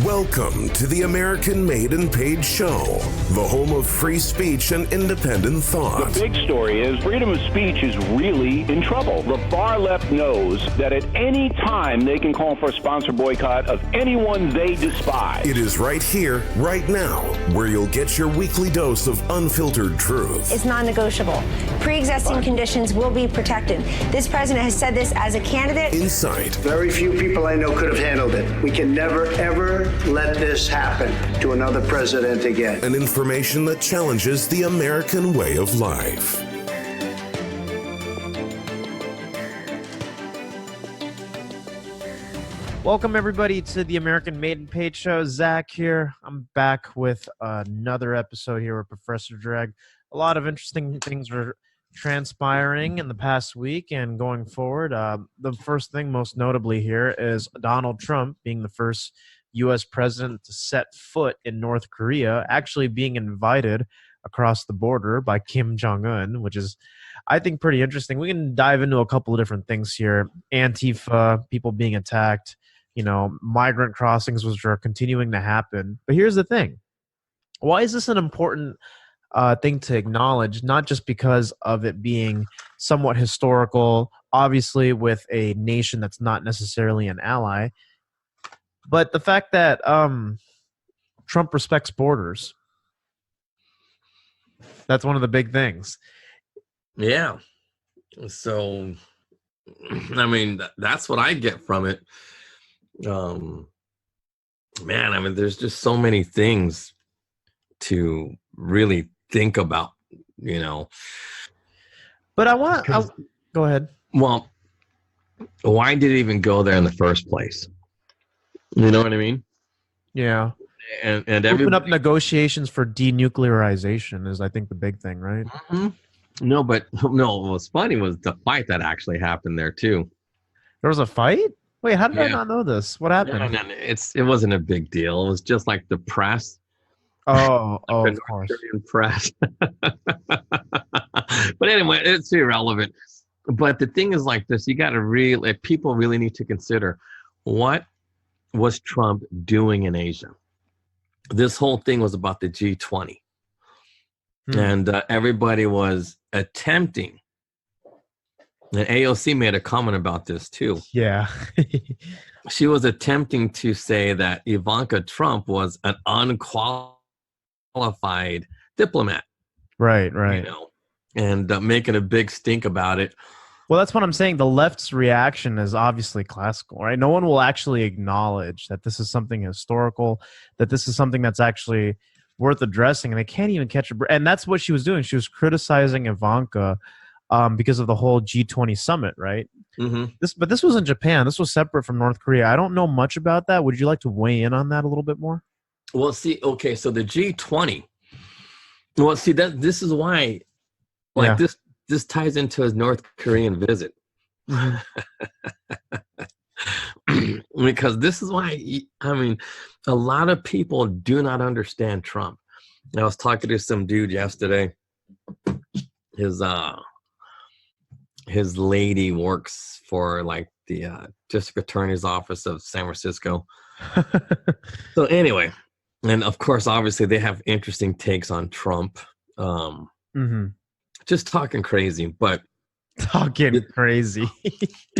Welcome to the American Made and Paid Show, the home of free speech and independent thought. The big story is freedom of speech is really in trouble. The far left knows that at any time they can call for a sponsor boycott of anyone they despise. It is right here, right now, where you'll get your weekly dose of unfiltered truth. It's non-negotiable. Pre-existing conditions will be protected. This president has said this as a candidate. Insight. Very few people I know could have handled it. We can never, ever let this happen to another president again. And information that challenges the American way of life. Welcome, everybody, to the American Made and Paid Show. Zach here. I'm back with another episode here with Professor Dreg. A lot of interesting things are transpiring in the past week and going forward. The first thing, most notably here, is Donald Trump being the first U.S. president to set foot in North Korea, actually being invited across the border by Kim Jong-un, which is, I think, pretty interesting. We can dive into a couple of different things here. Antifa, people being attacked, migrant crossings, which are continuing to happen. But here's the thing. Why is this an important thing to acknowledge? Not just because of it being somewhat historical, obviously with a nation that's not necessarily an ally, but the fact that Trump respects borders. That's one of the big things. Yeah. So, I mean, that's what I get from it. Man, I mean, there's just so many things to really think about, But go ahead. Well, why did it even go there in the first place? You know what I mean? Yeah. And open up negotiations for denuclearization is, I think, the big thing, right? Mm-hmm. No, what was funny was the fight that actually happened there too. There was a fight? Wait, how did I not know this? What happened? No, it wasn't a big deal. It was just like the press. Oh, of course. Press. But anyway, it's irrelevant. But the thing is like this, people really need to consider, what was Trump doing in Asia? This whole thing was about the G20. And everybody was attempting, and AOC made a comment about this too. Yeah. She was attempting to say that Ivanka Trump was an unqualified diplomat. Right. And making a big stink about it. Well, that's what I'm saying. The left's reaction is obviously classical, right? No one will actually acknowledge that this is something historical, that this is something that's actually worth addressing, and they can't even catch a breath. And that's what she was doing. She was criticizing Ivanka because of the whole G20 Summit, right? Mm-hmm. But this was in Japan. This was separate from North Korea. I don't know much about that. Would you like to weigh in on that a little bit more? Well, see, okay, so the G20. Well, see, this is why, this ties into his North Korean visit. Mm-hmm. Because this is why, a lot of people do not understand Trump. I was talking to some dude yesterday. His lady works for like the district attorney's office of San Francisco. So anyway, and of course, obviously they have interesting takes on Trump. Just talking crazy, but crazy.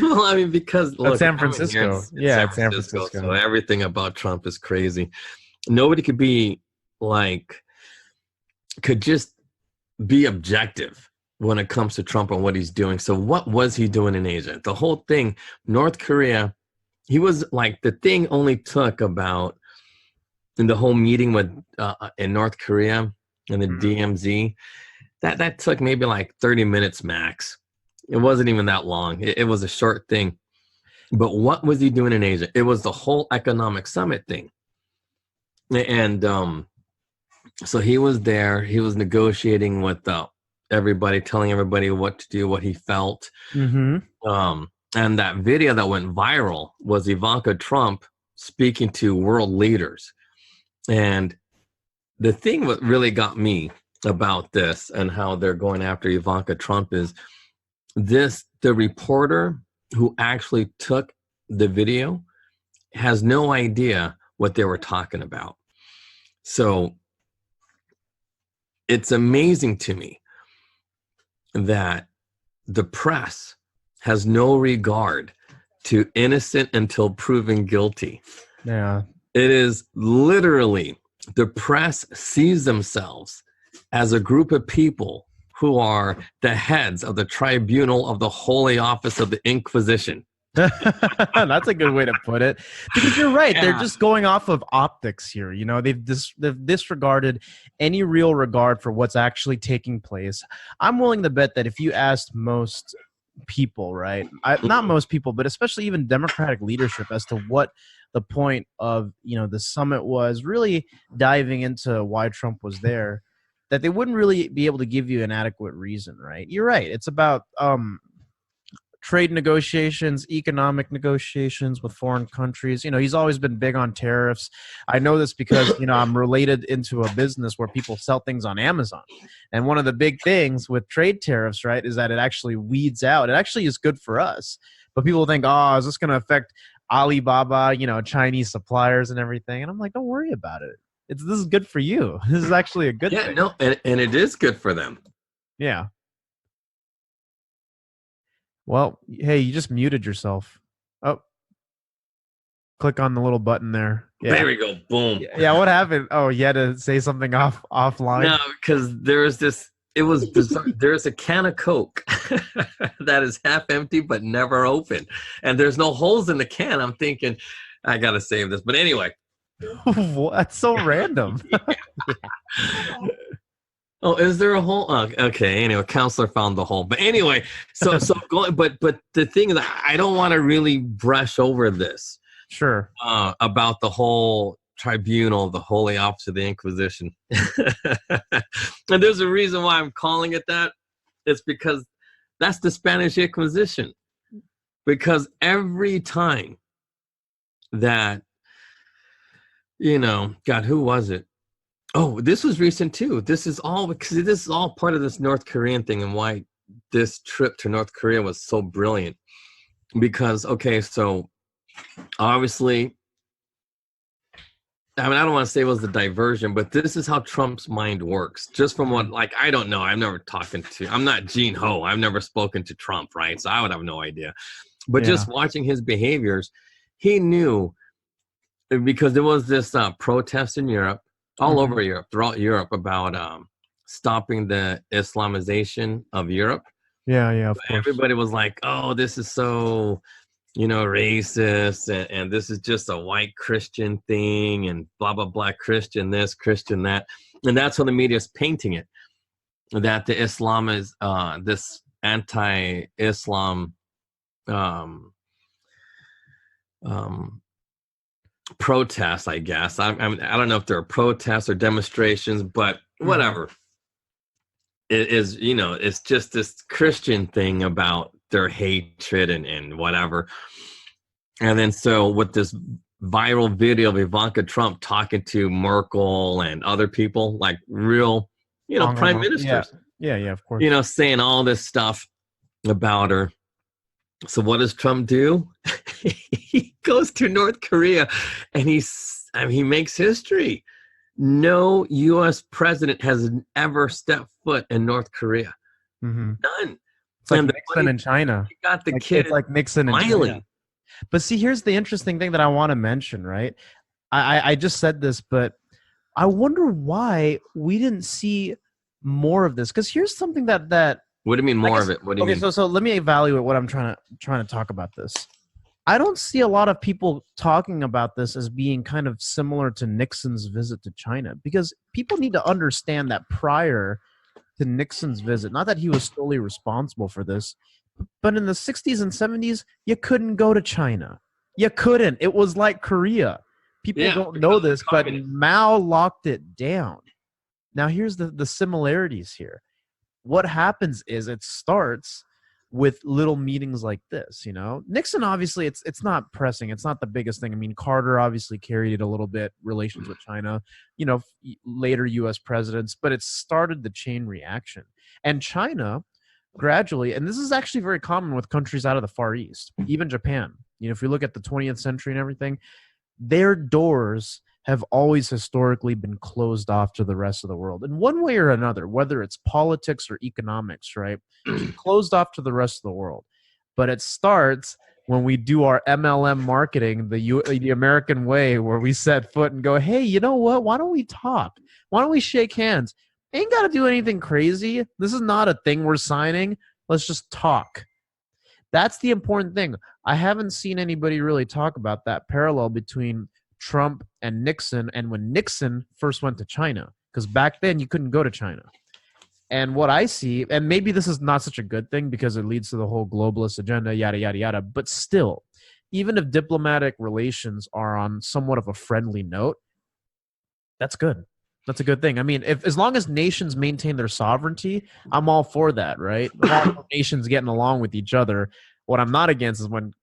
Well, I mean, because look, San Francisco. San Francisco. So everything about Trump is crazy. Nobody could just be objective when it comes to Trump and what he's doing. So what was he doing in Asia? The whole thing, North Korea, he was like, the thing only took about, in the whole meeting with in North Korea and the DMZ, that took maybe like 30 minutes max. It wasn't even that long. It was a short thing. But what was he doing in Asia? It was the whole economic summit thing. And so he was there. He was negotiating with everybody, telling everybody what to do, what he felt. Mm-hmm. And that video that went viral was Ivanka Trump speaking to world leaders. And the thing that really got me about this and how they're going after Ivanka Trump is the reporter who actually took the video has no idea what they were talking about. So it's amazing to me that the press has no regard to innocent until proven guilty. Yeah. It is literally, the press sees themselves as a group of people who are the heads of the tribunal of the Holy Office of the Inquisition. That's a good way to put it, because you're right. Yeah. They're just going off of optics here. You know, they've disregarded any real regard for what's actually taking place. I'm willing to bet that if you asked most people, right, not most people, but especially even Democratic leadership, as to what the point of, you know, the summit was, really diving into why Trump was there, that they wouldn't really be able to give you an adequate reason. Right? You're right. It's about trade negotiations, economic negotiations with foreign countries. You know, he's always been big on tariffs. I know this because, you know, I'm related into a business where people sell things on Amazon. And one of the big things with trade tariffs, right, is that it actually weeds out. It actually is good for us. But people think, oh, is this going to affect Alibaba, you know, Chinese suppliers and everything? And I'm like, don't worry about it. This is good for you. This is actually a good thing. No, and it is good for them. Yeah. Well, hey, you just muted yourself. Oh, click on the little button there. Yeah. There we go. Boom. Yeah, what happened? Oh, you had to say something offline? No, because there's this, it was bizarre. There's a can of Coke that is half empty but never open. And there's no holes in the can. I'm thinking, I got to save this. But anyway. That's so random. Oh, is there a hole? Oh, okay. Anyway, counselor found the hole. But anyway, so going. But the thing is, I don't want to really brush over this. Sure. About the whole tribunal, the Holy Office of the Inquisition, and there's a reason why I'm calling it that. It's because that's the Spanish Inquisition. Because every time that, you know, God, who was it? Oh, this was recent too. This is all part of this North Korean thing, and why this trip to North Korea was so brilliant. Because, okay, so obviously, I mean, I don't want to say it was the diversion, but this is how Trump's mind works. Just from what, like, I don't know. I'm not Gene Ho. I've never spoken to Trump, right? So I would have no idea. But just watching his behaviors, he knew, because there was this protest in Europe, all over Europe, throughout Europe, about stopping the Islamization of Europe. Yeah, of course. Everybody was like, oh, this is so, you know, racist, and this is just a white Christian thing, and blah, blah, blah, Christian this, Christian that. And that's how the media is painting it, that the Islam is this anti-Islam protests, I guess. I don't know if there are protests or demonstrations, but whatever. It is, you know, it's just this Christian thing about their hatred and whatever. And then so with this viral video of Ivanka Trump talking to Merkel and other people, like real, you know, prime ministers. Yeah, of course. You know, saying all this stuff about her. So what does Trump do? He goes to North Korea, and he makes history. No U.S. president has ever stepped foot in North Korea. None. It's like Nixon in China. You got the kid. It's like Nixon in China. But see, here's the interesting thing that I want to mention, right? I just said this, but I wonder why we didn't see more of this. Because here's something that what do you mean more of it? What do you mean? Okay, so let me evaluate what I'm trying to talk about this. I don't see a lot of people talking about this as being kind of similar to Nixon's visit to China, because people need to understand that prior to Nixon's visit, not that he was solely responsible for this, but in the 60s and 70s, you couldn't go to China. You couldn't. It was like Korea. People don't know this, but Mao locked it down. Now, here's the similarities here. What happens is it starts with little meetings like this, you know. Nixon, obviously, it's not pressing. It's not the biggest thing. I mean, Carter obviously carried it a little bit, relations with China, you know, later U.S. presidents, but it started the chain reaction. And China gradually, and this is actually very common with countries out of the Far East, even Japan. You know, if you look at the 20th century and everything, their doors have always historically been closed off to the rest of the world in one way or another, whether it's politics or economics, right? It's been closed off to the rest of the world. But it starts when we do our MLM marketing the American way, where we set foot and go, hey, you know what? Why don't we talk? Why don't we shake hands? Ain't got to do anything crazy. This is not a thing we're signing. Let's just talk. That's the important thing. I haven't seen anybody really talk about that parallel between Trump and Nixon, and when Nixon first went to China, because back then you couldn't go to China. And what I see, and maybe this is not such a good thing because it leads to the whole globalist agenda, yada, yada, yada, but still, even if diplomatic relations are on somewhat of a friendly note, that's good. That's a good thing. I mean, as long as nations maintain their sovereignty, I'm all for that, right? All nations getting along with each other. What I'm not against is when,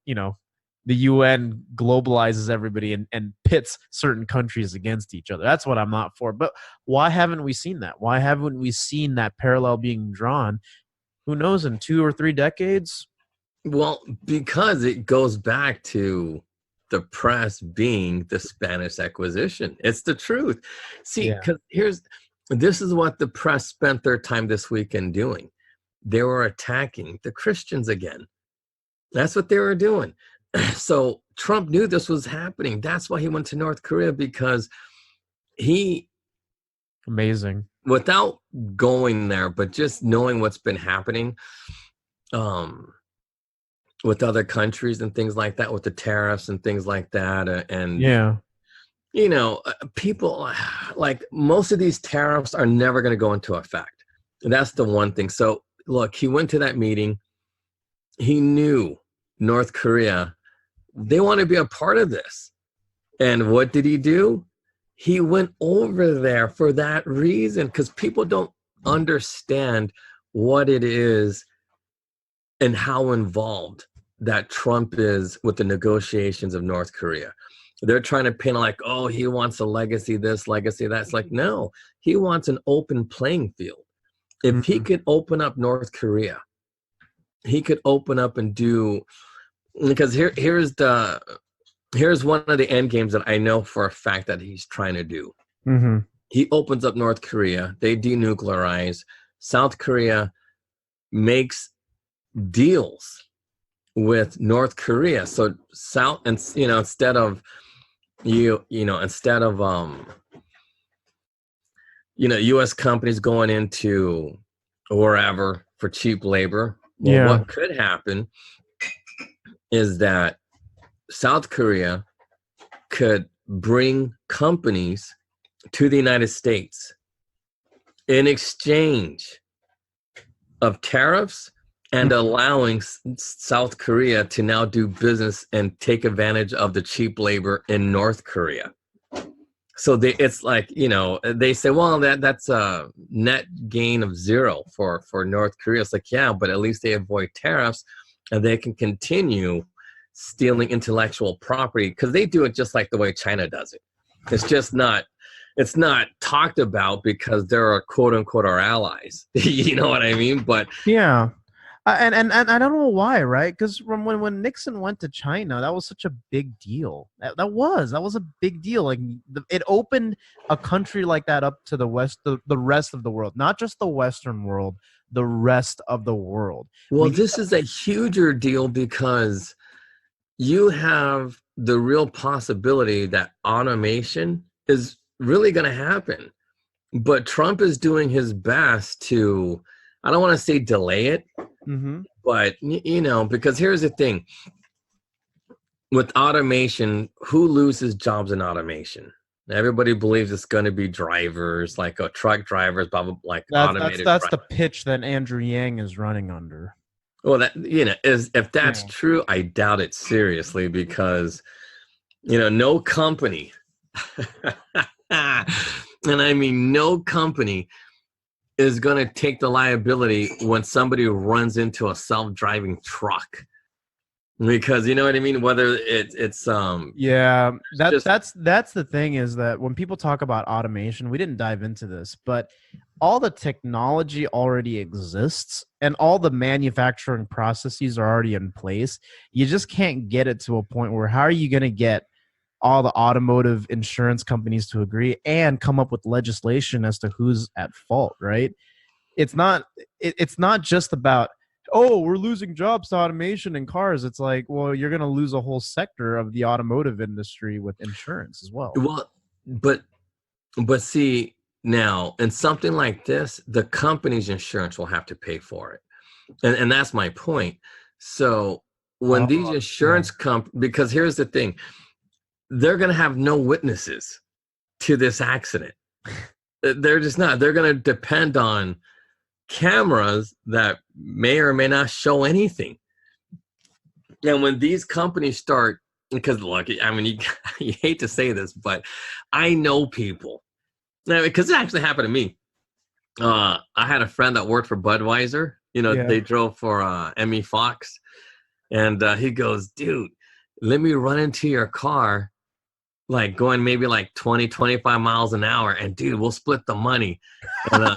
the UN globalizes everybody and pits certain countries against each other. That's what I'm not for. But why haven't we seen that? Why haven't we seen that parallel being drawn? Who knows, in 2 or 3 decades? Well, because it goes back to the press being the Spanish Inquisition. It's the truth. See, because this is what the press spent their time this weekend doing. They were attacking the Christians again. That's what they were doing. So Trump knew this was happening. That's why he went to North Korea, because amazing. Without going there, but just knowing what's been happening with other countries and things like that, with the tariffs and things like that. People, like, most of these tariffs are never going to go into effect. And that's the one thing. So look, he went to that meeting. He knew North Korea, they want to be a part of this. And what did he do? He went over there for that reason, because people don't understand what it is and how involved that Trump is with the negotiations of North Korea. They're trying to paint like, oh, he wants a legacy, this, legacy, that. It's like, no, he wants an open playing field. If he could open up North Korea, he could open up and do, because here's one of the end games that I know for a fact that he's trying to do. He opens up North Korea, they denuclearize. South Korea makes deals with North Korea. So instead of U.S. companies going into wherever for cheap labor, what could happen is that South Korea could bring companies to the United States in exchange of tariffs and allowing South Korea to now do business and take advantage of the cheap labor in North Korea. So it's like, they say, well, that's a net gain of 0 for North Korea. It's like, yeah, but at least they avoid tariffs and they can continue stealing intellectual property, because they do it just like the way China does it. It's not talked about because they're quote unquote our allies. You know what I mean? But yeah. And I don't know why, right? Because when Nixon went to China, that was such a big deal. That was a big deal. Like, it opened a country like that up to the West, the rest of the world, not just the Western world, the rest of the world. Well, this is a huger deal because you have the real possibility that automation is really going to happen. But Trump is doing his best to, I don't want to say delay it, but, because here's the thing. With automation, who loses jobs in automation? Everybody believes it's going to be drivers, like truck drivers, blah, blah, like automated. That's the pitch that Andrew Yang is running under. Well, that if that's true, I doubt it seriously, because no company, and I mean no company, is going to take the liability when somebody runs into a self-driving truck. Because you know what I mean, whether that's the thing, is that when people talk about automation, we didn't dive into this, but all the technology already exists and all the manufacturing processes are already in place. You just can't get it to a point where, how are you going to get all the automotive insurance companies to agree and come up with legislation as to who's at fault, right? It's not just about, oh, we're losing jobs to automation in cars. It's like, well, you're going to lose a whole sector of the automotive industry with insurance as well. Well, but see, now in something like this, the company's insurance will have to pay for it. And that's my point. So when these insurance because here's the thing, they're going to have no witnesses to this accident. They're just not. They're going to depend on cameras that may or may not show anything. And when these companies start, because look, I mean, you hate to say this, but I know people. Now, because it actually happened to me. I had a friend that worked for Budweiser. They drove for Emmy Fox. And he goes, dude, let me run into your car, like going maybe like 20, 25 miles an hour. And dude, we'll split the money. And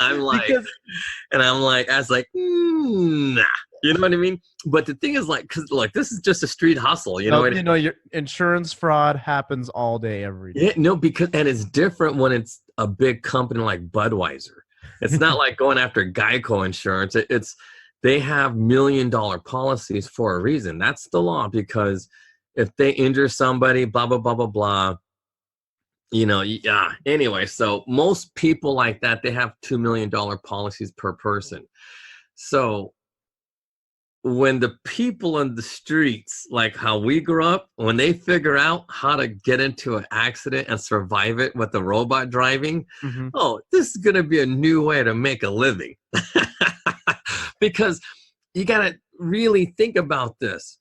I was like, nah. You know what I mean? But the thing is, like, because like this is just a street hustle. Your insurance fraud happens all day, every day. Yeah, no, and it's different when it's a big company like Budweiser. It's not like going after Geico Insurance. They have $1 million policies for a reason. That's the law, because if they injure somebody, blah blah blah blah blah. Anyway, so most people like that, they have $2 million policies per person. So when the people on the streets, like how we grew up, when they figure out how to get into an accident and survive it with the robot driving, oh, this is going to be a new way to make a living. Because you got to really think about this.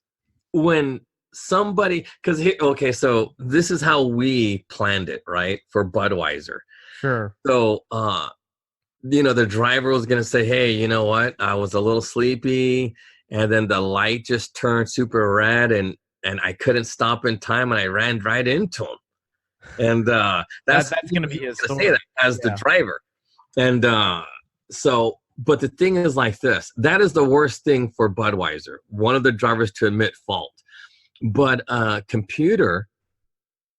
When somebody, so this is how we planned it, right? For Budweiser. Sure. So, the driver was going to say, hey, you know what? I was a little sleepy. And then the light just turned super red, and I couldn't stop in time, and I ran right into him. And that's going to be his story. Say that as the driver. And but the thing is like this. That is the worst thing for Budweiser, one of the drivers to admit fault. But a computer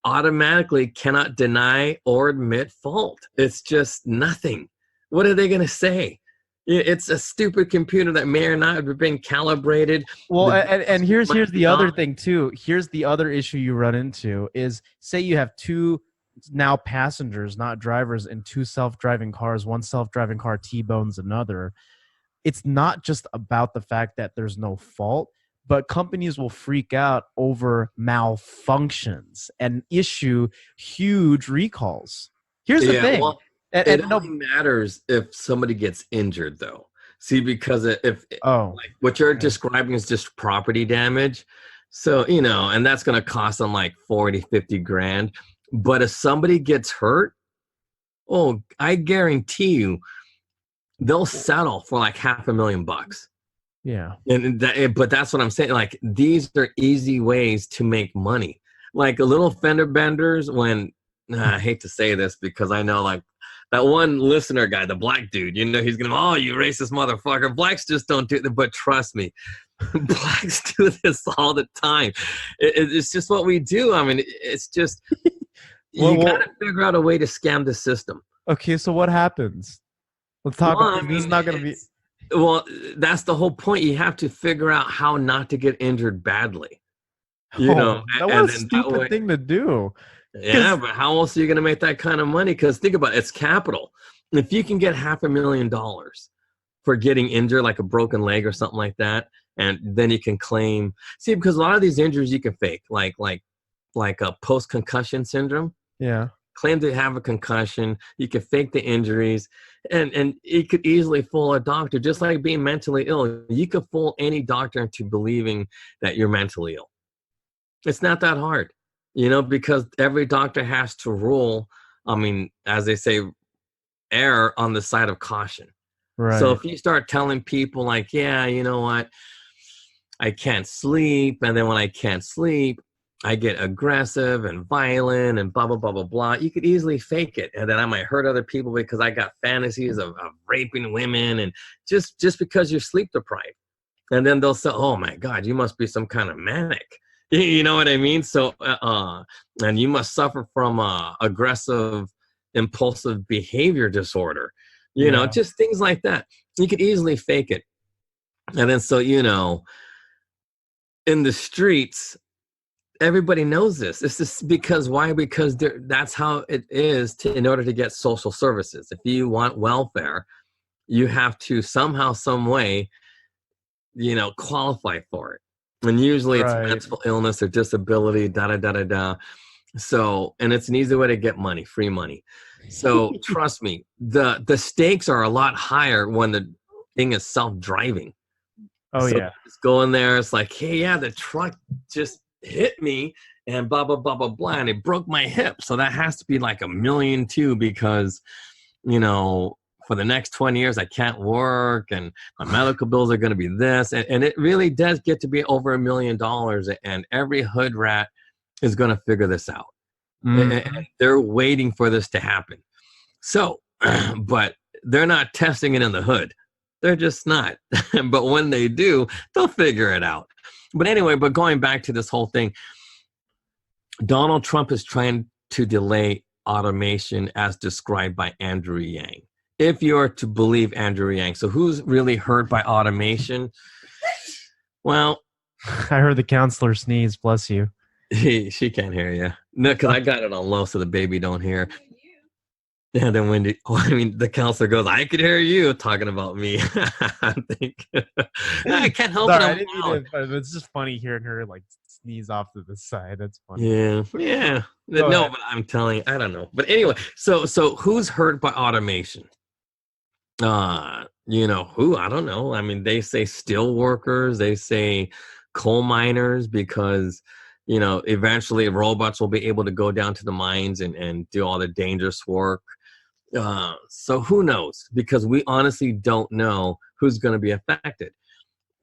automatically cannot deny or admit fault. It's just nothing. What are they going to say? It's a stupid computer that may or not have been calibrated. Well, and here's the other thing too. Here's the other issue you run into is, say you have two now passengers, not drivers, in two self-driving cars. One self-driving car T-bones another. It's not just about the fact that there's no fault, but companies will freak out over malfunctions and issue huge recalls. Here's the thing. Well, it only matters if somebody gets injured, though. See, because like what you're describing is just property damage. So, and that's going to cost them like 40, 50 grand. But if somebody gets hurt, I guarantee you they'll settle for like $500,000. Yeah. But that's what I'm saying. Like, these are easy ways to make money. Like a little fender benders I hate to say this because I know like that one listener guy, the black dude, he's going to, you racist motherfucker. Blacks just don't do that. But trust me, blacks do this all the time. It's just what we do. I mean, it's just, you got to figure out a way to scam the system. Okay, so what happens? Let's talk about this. Is not going to be. Well, that's the whole point. You have to figure out how not to get injured badly. That was a stupid thing to do. Yeah, but how else are you going to make that kind of money? Because think about it, it's capital. If you can get $500,000 for getting injured, like a broken leg or something like that, and then you can claim. See, because a lot of these injuries you can fake, like a post-concussion syndrome. Yeah. Claim to have a concussion. You can fake the injuries, and it could easily fool a doctor. Just like being mentally ill, you could fool any doctor into believing that you're mentally ill. It's not that hard. Because every doctor has to rule, as they say, err on the side of caution. Right. So if you start telling people like, yeah, you know what, I can't sleep. And then when I can't sleep, I get aggressive and violent and blah, blah, blah, blah, blah. You could easily fake it. And then I might hurt other people because I got fantasies of raping women and just because you're sleep deprived. And then they'll say, oh my God, you must be some kind of manic. You know what I mean? So, and you must suffer from aggressive, impulsive behavior disorder. You know, just things like that. You could easily fake it. And then, so, you know, in the streets, everybody knows this. This is because why? Because that's how it is in order to get social services. If you want welfare, you have to somehow, some way, you know, qualify for it. And usually it's mental illness or disability, da-da-da-da-da. So, and it's an easy way to get money, free money. So trust me, the stakes are a lot higher when the thing is self-driving. Oh, so yeah. It's going there. It's like, hey, yeah, the truck just hit me and blah, blah, blah, blah, blah. And it broke my hip. So that has to be like $1 million too, because, you know, for the next 20 years, I can't work and my medical bills are going to be this. And it really does get to be over $1 million. And every hood rat is going to figure this out. And they're waiting for this to happen. So, but they're not testing it in the hood. They're just not. But when they do, they'll figure it out. But anyway, but going back to this whole thing, Donald Trump is trying to delay automation as described by Andrew Yang. If you're to believe Andrew Yang. So who's really hurt by automation? Well, I heard the counselor sneeze. Bless you. She can't hear you. No, because I got it on low so the baby don't hear. And then when the counselor goes, I could hear you talking about me. I think I can't help it. It's just funny hearing her like sneeze off to the side. That's funny. Yeah. No, but I'm telling you, I don't know. But anyway, so who's hurt by automation? You know who? I don't know. I mean, they say steel workers, they say coal miners, because you know eventually robots will be able to go down to the mines and do all the dangerous work. So who knows? Because we honestly don't know who's going to be affected.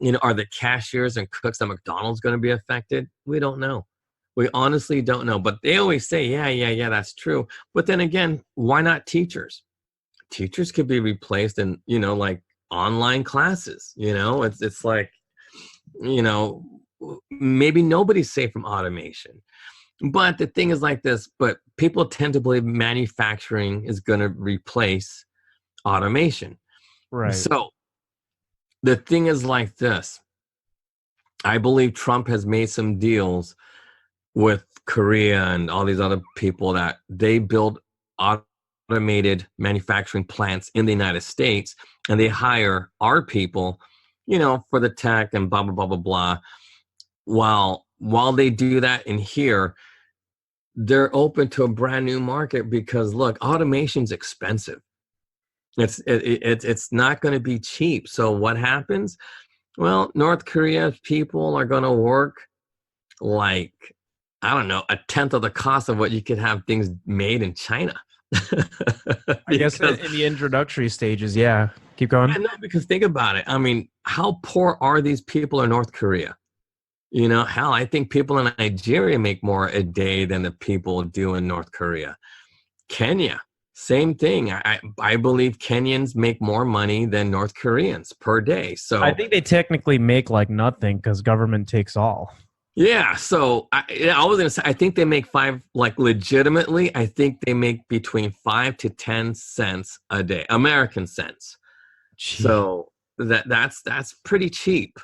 You know, are the cashiers and cooks at McDonald's going to be affected? We don't know. We honestly don't know. But they always say, yeah, that's true. But then again, why not teachers? Teachers could be replaced in, you know, like online classes. You know, it's like, you know, maybe nobody's safe from automation. But the thing is like this, but people tend to believe manufacturing is going to replace automation. Right. So the thing is like this. I believe Trump has made some deals with Korea and all these other people that they build automated manufacturing plants in the United States, and they hire our people, you know, for the tech and blah, blah, blah, blah, blah. While they do that in here, they're open to a brand new market because look, automation's expensive. It's not going to be cheap. So what happens? Well, North Korea's people are going to work like, I don't know, 1/10 of the cost of what you could have things made in China. I guess in the introductory stages, yeah. Keep going. Yeah, no, because think about it. I mean, how poor are these people in North Korea? You know, hell, I think people in Nigeria make more a day than the people do in North Korea. Kenya, same thing. I believe Kenyans make more money than North Koreans per day. So I think they technically make like nothing because government takes all. Yeah, so I was gonna say I think they make legitimately. I think they make between 5 to 10 cents a day, American cents. Jeez. So that's pretty cheap.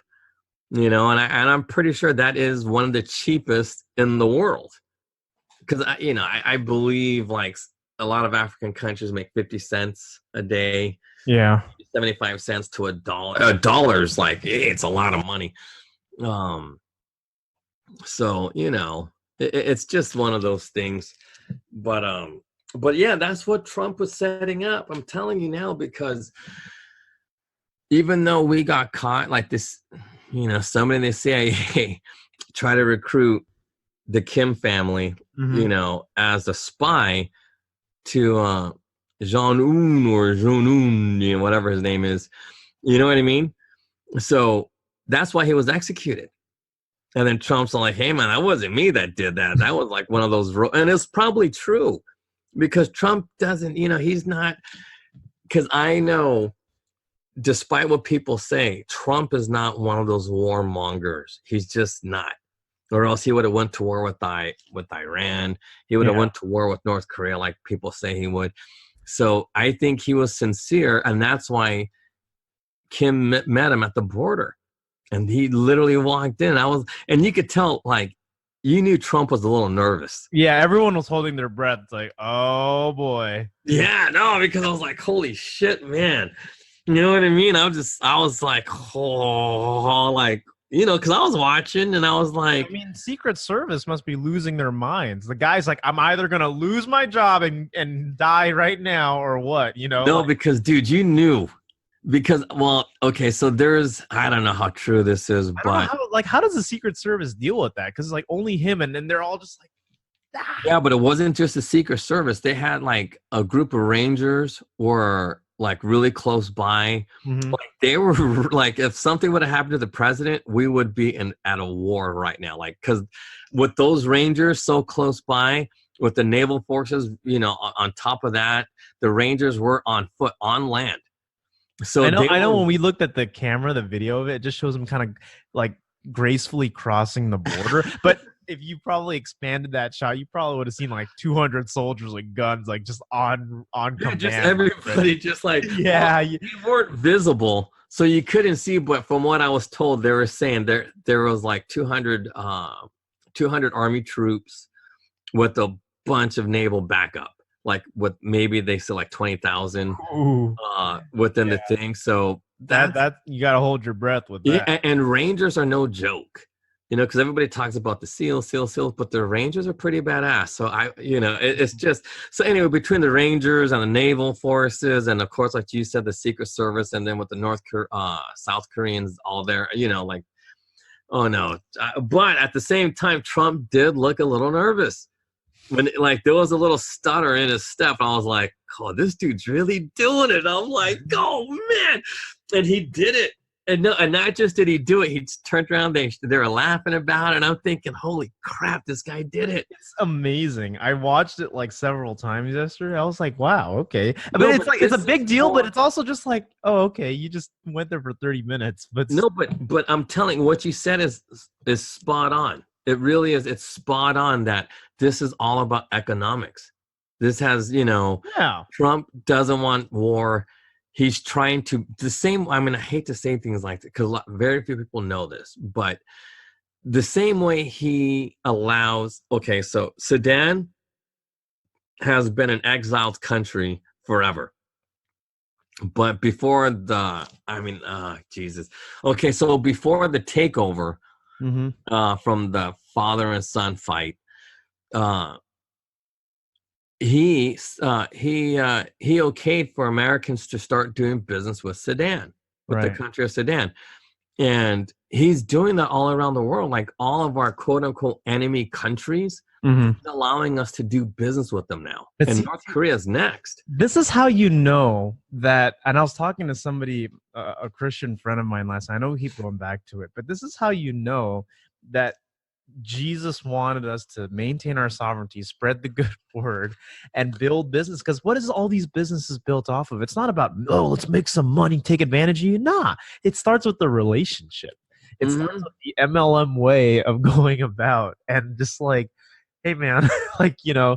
You know, and I'm pretty sure that is one of the cheapest in the world, because I believe like a lot of African countries make 50 cents a day. Yeah, 75 cents to $1. Dollars, like it's a lot of money. So you know, it's just one of those things. But yeah, that's what Trump was setting up. I'm telling you now, because even though we got caught like this. You know, somebody in the CIA try to recruit the Kim family, you know, as a spy to Jong-un or Jong-un, you know, whatever his name is. You know what I mean? So that's why he was executed. And then Trump's like, hey, man, that wasn't me that did that. That was like one of those. And it's probably true because Trump doesn't, you know, he's not, because I know, despite what people say, Trump is not one of those warmongers. He's just not. or else he would have went to war with Iran. He would have went to war with North Korea, like people say he would. So I think he was sincere, and that's why Kim met him at the border, and he literally walked in. And you could tell, like, you knew Trump was a little nervous. Yeah, everyone was holding their breath. It's like, oh boy. Yeah, no, because I was like, holy shit, man. You know what I mean? I was like, oh, like, you know, because I was watching and I was like, I mean, Secret Service must be losing their minds. The guy's like, I'm either gonna lose my job and die right now, or what? You know? no, because dude, you knew. Because, well, okay, so I don't know how true this is, but how does the Secret Service deal with that? Because it's like only him, and then they're all just like, yeah, but it wasn't just the Secret Service. They had like a group of Rangers were like really close by. Mm-hmm. Like they were like, if something would have happened to the president, we would be at a war right now. Like, because with those Rangers so close by, with the naval forces, you know, on top of that, the Rangers were on foot, on land. So I know when we looked at the camera, the video of it, it just shows them kind of like gracefully crossing the border. But if you probably expanded that shot, you probably would have seen like 200 soldiers with guns, like just on command. Just everybody, just like yeah, you weren't visible, so you couldn't see. But from what I was told, they were saying there was like 200 Army troops with a bunch of naval backup. Like what maybe they said like 20,000 within the thing. So that you gotta hold your breath with that. Yeah, and Rangers are no joke, you know, because everybody talks about the SEALs, but the Rangers are pretty badass. So it's just so anyway, between the Rangers and the naval forces, and of course, like you said, the Secret Service, and then with the South Koreans all there, you know, like, oh no. But at the same time, Trump did look a little nervous. When like there was a little stutter in his step, I was like, "Oh, this dude's really doing it." I'm like, "Oh man!" And he did it, and not just did he do it. He turned around. They were laughing about it, and I'm thinking, "Holy crap, this guy did it!" It's amazing. I watched it like several times yesterday. I was like, "Wow, okay." I mean, it's a big deal, but it's also just like, "Oh, okay, you just went there for 30 minutes." But no, but I'm telling you, what you said is spot on. It really is. It's spot on that this is all about economics. This has, you know, Trump doesn't want war. He's trying to I mean, I hate to say things like that because very few people know this, but the same way he allows, okay, so Sudan has been an exiled country forever. But before Jesus. Okay, so before the takeover, from the father and son fight, he okayed for Americans to start doing business with Sudan, with the country of Sudan, and he's doing that all around the world. Like all of our quote unquote enemy countries, he's allowing us to do business with them now. And North Korea's next. This is how you know that. And I was talking to somebody, a Christian friend of mine last night. I know we keep going back to it, but this is how you know that Jesus wanted us to maintain our sovereignty, spread the good word, and build business. Because what is all these businesses built off of? It's not about, oh, let's make some money, take advantage of you. Nah, it starts with the relationship. It starts with the MLM way of going about, and just like, hey man, like, you know,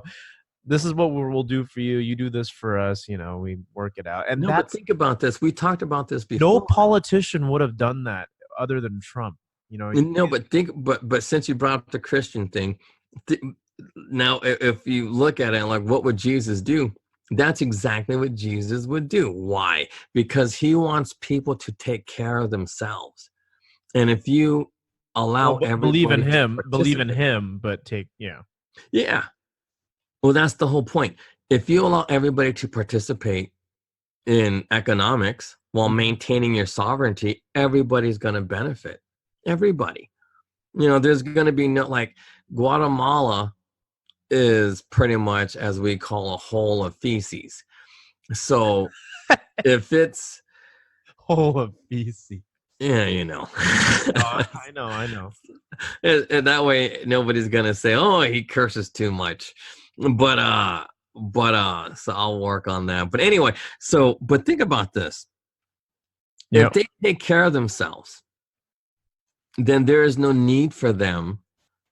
this is what we'll do for you. You do this for us. You know, we work it out. And but think about this. We talked about this before. No politician would have done that other than Trump. You know, but since you brought up the Christian thing, now if you look at it like, what would Jesus do? That's exactly what Jesus would do. Why? Because he wants people to take care of themselves. And if you allow everybody believe in him, but yeah. Well, that's the whole point. If you allow everybody to participate in economics while maintaining your sovereignty, everybody's going to benefit. Everybody. You know, there's going to be no, like, Guatemala is pretty much, as we call, a hole of feces. So if it's hole of feces. Yeah, you know. I know. And that way nobody's going to say, oh, he curses too much. But so I'll work on that. But anyway, but think about this. If they take care of themselves, then there is no need for them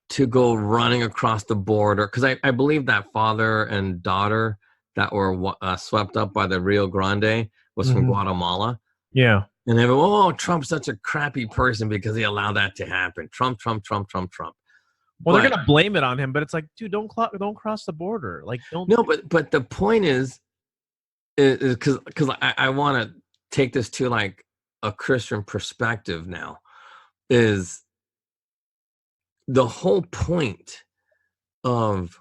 to go running across the border, because I believe that father and daughter that were swept up by the Rio Grande was from Guatemala. Yeah. And they go, oh, Trump's such a crappy person because he allowed that to happen. Trump. Well, they're gonna blame it on him, but it's like, dude, don't cross the border. Like, don't. No, but the point is because I want to take this to like a Christian perspective now, is the whole point of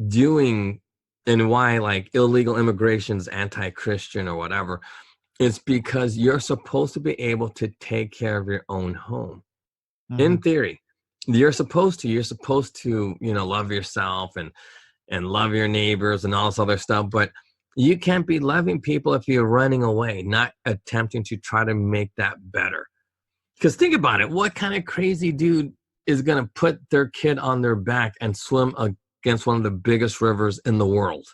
doing, and why like illegal immigration is anti-Christian or whatever, is because you're supposed to be able to take care of your own home. In theory, you're supposed to, love yourself and love your neighbors and all this other stuff, but you can't be loving people if you're running away, not attempting to try to make that better. Because think about it, what kind of crazy dude is going to put their kid on their back and swim against one of the biggest rivers in the world?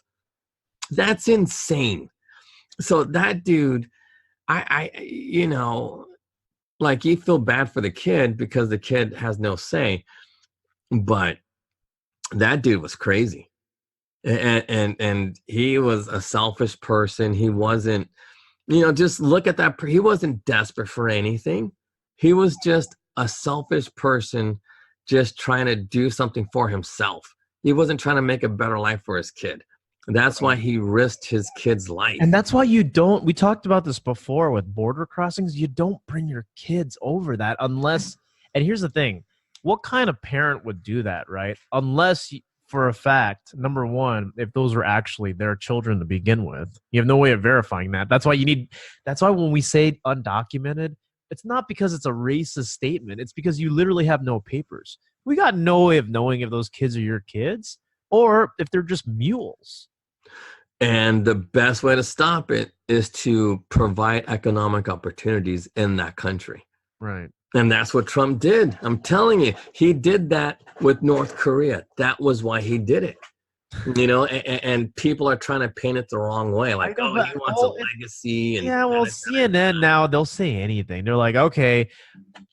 That's insane. So that dude, like, you feel bad for the kid because the kid has no say, but that dude was crazy. And he was a selfish person. He wasn't, just look at that. He wasn't desperate for anything. He was just a selfish person, just trying to do something for himself. He wasn't trying to make a better life for his kid. That's why he risked his kid's life. And that's why we talked about this before with border crossings. You don't bring your kids over that unless, and here's the thing, what kind of parent would do that, right? Unless for a fact, number one, if those were actually their children to begin with, you have no way of verifying that. That's why when we say undocumented, it's not because it's a racist statement. It's because you literally have no papers. We got no way of knowing if those kids are your kids or if they're just mules. And the best way to stop it is to provide economic opportunities in that country. Right. And that's what Trump did. I'm telling you, he did that with North Korea. That was why he did it. And people are trying to paint it the wrong way. Like, he wants a legacy. And CNN now, they'll say anything. They're like, okay,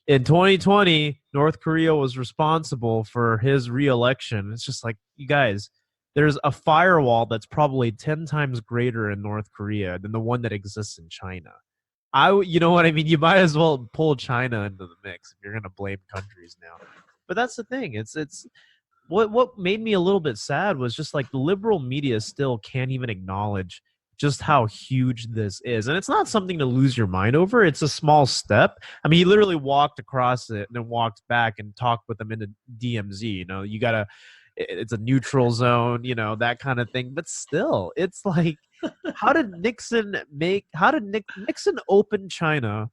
in 2020, North Korea was responsible for his re-election. It's just like, you guys, there's a firewall that's probably 10 times greater in North Korea than the one that exists in China. You know what I mean? You might as well pull China into the mix if you're going to blame countries now. But that's the thing. It's what made me a little bit sad was just like the liberal media still can't even acknowledge just how huge this is. And it's not something to lose your mind over. It's a small step. I mean, he literally walked across it and then walked back and talked with them into DMZ. It's a neutral zone, that kind of thing. But still, it's like, how did Nixon open China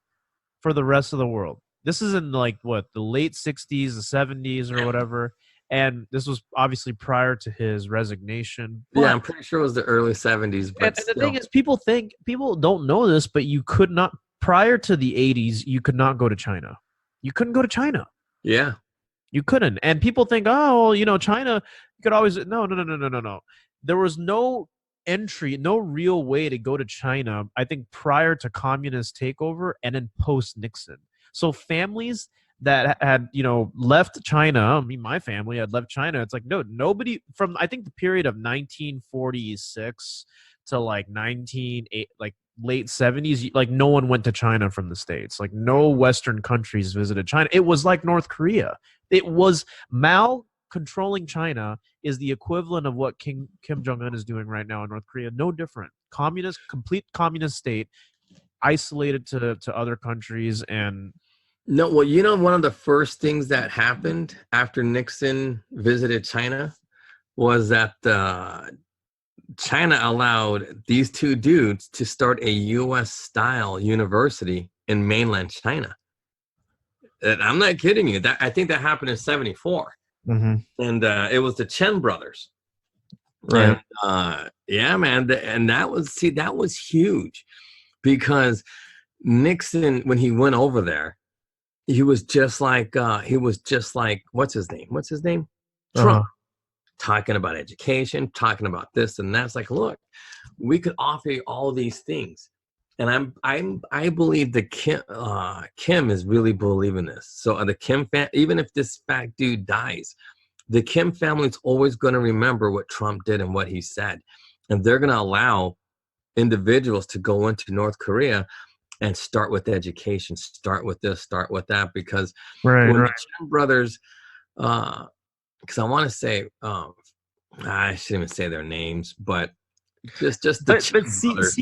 for the rest of the world? This is in like the late 60s, the 70s or whatever. And this was obviously prior to his resignation. But, I'm pretty sure it was the early 70s. But and the thing is, people don't know this, but you could not, prior to the 80s, you could not go to China. You couldn't go to China. Yeah. You couldn't. And people think, China, you could always, no. There was no entry, no real way to go to China, I think, prior to communist takeover and then post-Nixon. So families that had, left China, I mean, my family had left China. It's like, no, nobody from, I think, the period of 1946 to like late 70s, like no one went to China from the States. Like no Western countries visited China. It was like North Korea. It was Mao controlling China is the equivalent of what Kim Jong-un is doing right now in North Korea. No different. Complete communist state, isolated to other countries. And no, well, one of the first things that happened after Nixon visited China was that China allowed these two dudes to start a U.S.-style university in mainland China. And I'm not kidding you. I think that happened in 1974. Mm-hmm. And it was the Chen brothers. Right. And, yeah, man. And that was huge because Nixon, when he went over there, he was just like, what's his name? Trump. Talking about education, talking about this and that. It's like, look, we could offer you all these things. And I believe that Kim is really believing this. So the Kim even if this fat dude dies, the Kim family is always going to remember what Trump did and what he said, and they're going to allow individuals to go into North Korea and start with education, start with this, start with that, because when the Chen brothers, because I want to say, I shouldn't even say their names, but just the Chen brothers.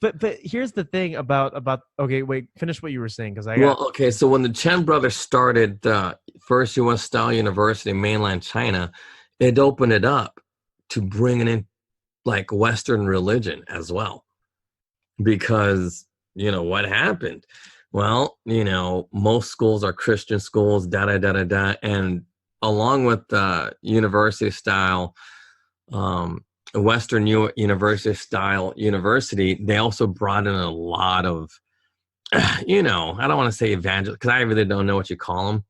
But here's the thing about okay, wait, finish what you were saying, because okay, so when the Chen brothers started first U.S. style university in mainland China, it opened it up to bringing in like Western religion as well, because what happened? Well, most schools are Christian schools, and along with the university style, Western university style university, they also brought in a lot of, I don't want to say evangelists, because I really don't know what you call them,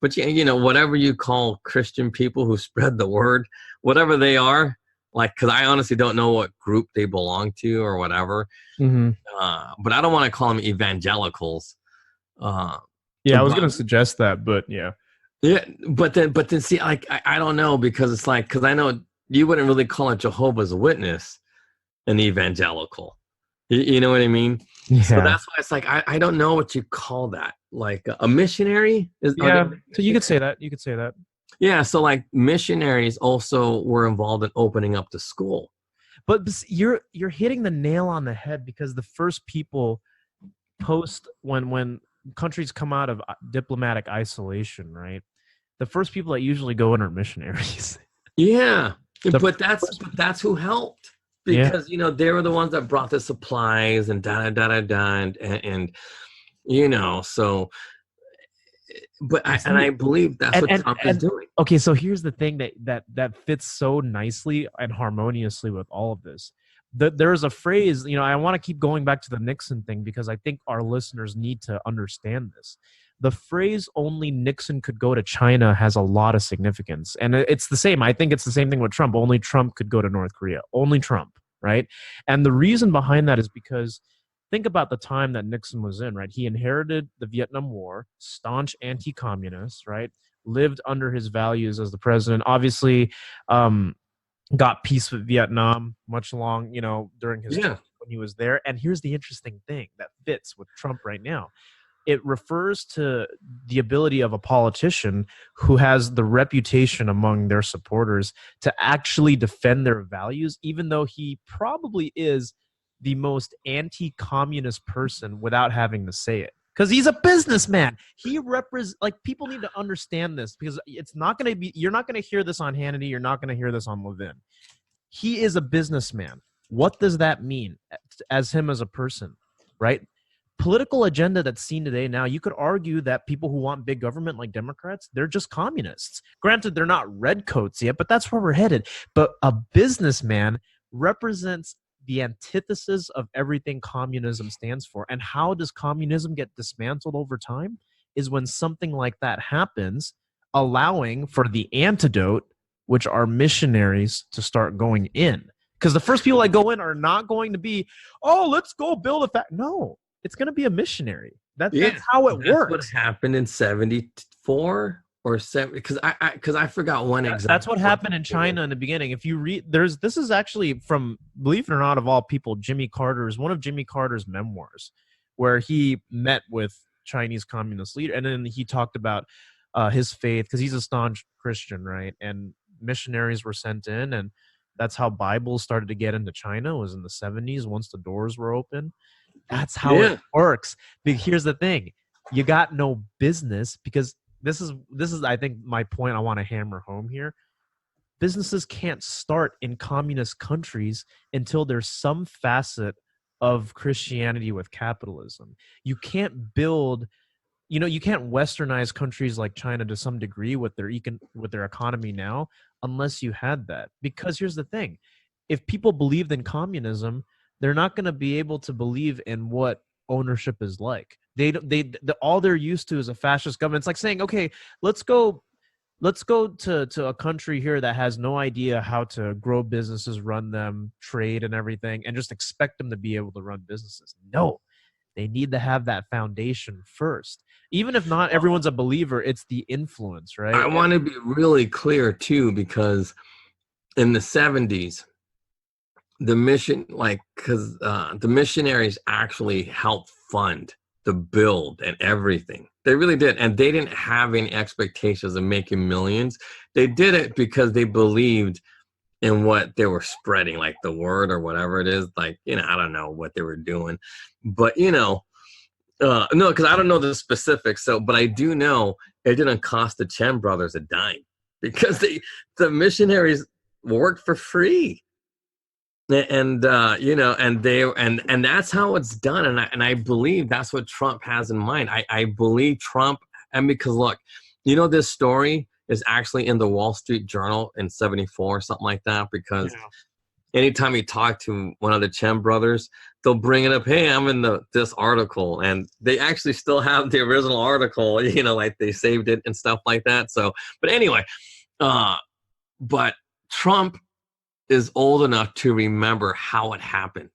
but whatever you call Christian people who spread the word, whatever they are, like, because I honestly don't know what group they belong to or whatever. But I don't want to call them evangelicals. I was going to suggest that, but yeah, but then see, like, I don't know, because I know you wouldn't really call a Jehovah's Witness an evangelical. You know what I mean? Yeah. So that's why it's like I don't know what you call that. Like a missionary is. Yeah. So you could say that. Yeah. So like missionaries also were involved in opening up the school. But you're hitting the nail on the head, because the first people when countries come out of diplomatic isolation, right? The first people that usually go in are missionaries. Yeah, but that's who helped, because they were the ones that brought the supplies and and so. But I believe that's what Trump is doing. Okay, so here's the thing that fits so nicely and harmoniously with all of this. There's a phrase, I want to keep going back to the Nixon thing, because I think our listeners need to understand this. The phrase "only Nixon could go to China" has a lot of significance, and it's the same. I think it's the same thing with Trump. Only Trump could go to North Korea. Only Trump, right? And the reason behind that is because think about the time that Nixon was in, right? He inherited the Vietnam War, staunch anti-communist, right? Lived under his values as the president. Obviously, got peace with Vietnam much long, during his time when he was there. And here's the interesting thing that fits with Trump right now. It refers to the ability of a politician who has the reputation among their supporters to actually defend their values, even though he probably is the most anti-communist person without having to say it, because he's a businessman. He represents, like, people need to understand this, because it's not going to be, you're not going to hear this on Hannity. You're not going to hear this on Levin. He is a businessman. What does that mean as him as a person, right? Political agenda that's seen today now, you could argue that people who want big government, like Democrats, they're just communists. Granted, they're not redcoats yet, but that's where we're headed. But a businessman represents the antithesis of everything communism stands for. And how does communism get dismantled over time? Is when something like that happens, allowing for the antidote, which are missionaries, to start going in. Because the first people that go in are not going to be, oh, let's go build a no, it's going to be a missionary. That's how it works. What happened in 74 or 7, because I forgot one example. That's what happened in China in the beginning. If you read, this is actually from, believe it or not, of all people, one of Jimmy Carter's memoirs, where he met with Chinese communist leader, and then he talked about his faith, because he's a staunch Christian, right? And missionaries were sent in, and that's how Bibles started to get into China, was in the 70s, once the doors were open. That's how it works. But here's the thing. You got no business, because this is I think my point I want to hammer home here. Businesses can't start in communist countries until there's some facet of Christianity with capitalism. You can't build, you can't westernize countries like China to some degree with their economy now, unless you had that. Because here's the thing. If people believed in communism, they're not going to be able to believe in what ownership is like. All they're used to is a fascist government. It's like saying, okay, let's go let's go to a country here that has no idea how to grow businesses, run them, trade and everything, and just expect them to be able to run businesses. No, they need to have that foundation first. Even if not everyone's a believer, it's the influence, right? I want to be really clear too, because in the 70s, the mission, because the missionaries actually helped fund the build and everything. They really did. And they didn't have any expectations of making millions. They did it because they believed in what they were spreading, like the word or whatever it is. Like, I don't know what they were doing. But, no, because I don't know the specifics. But I do know it didn't cost the Chen brothers a dime, because the missionaries worked for free. And and that's how it's done, and I believe that's what Trump has in mind. I believe Trump, and because look, this story is actually in the Wall Street Journal in '74 or something like that, because anytime you talk to one of the Chen brothers, they'll bring it up. Hey, I'm in this article, and they actually still have the original article. Like they saved it and stuff like that. So, but anyway, but Trump is old enough to remember how it happened,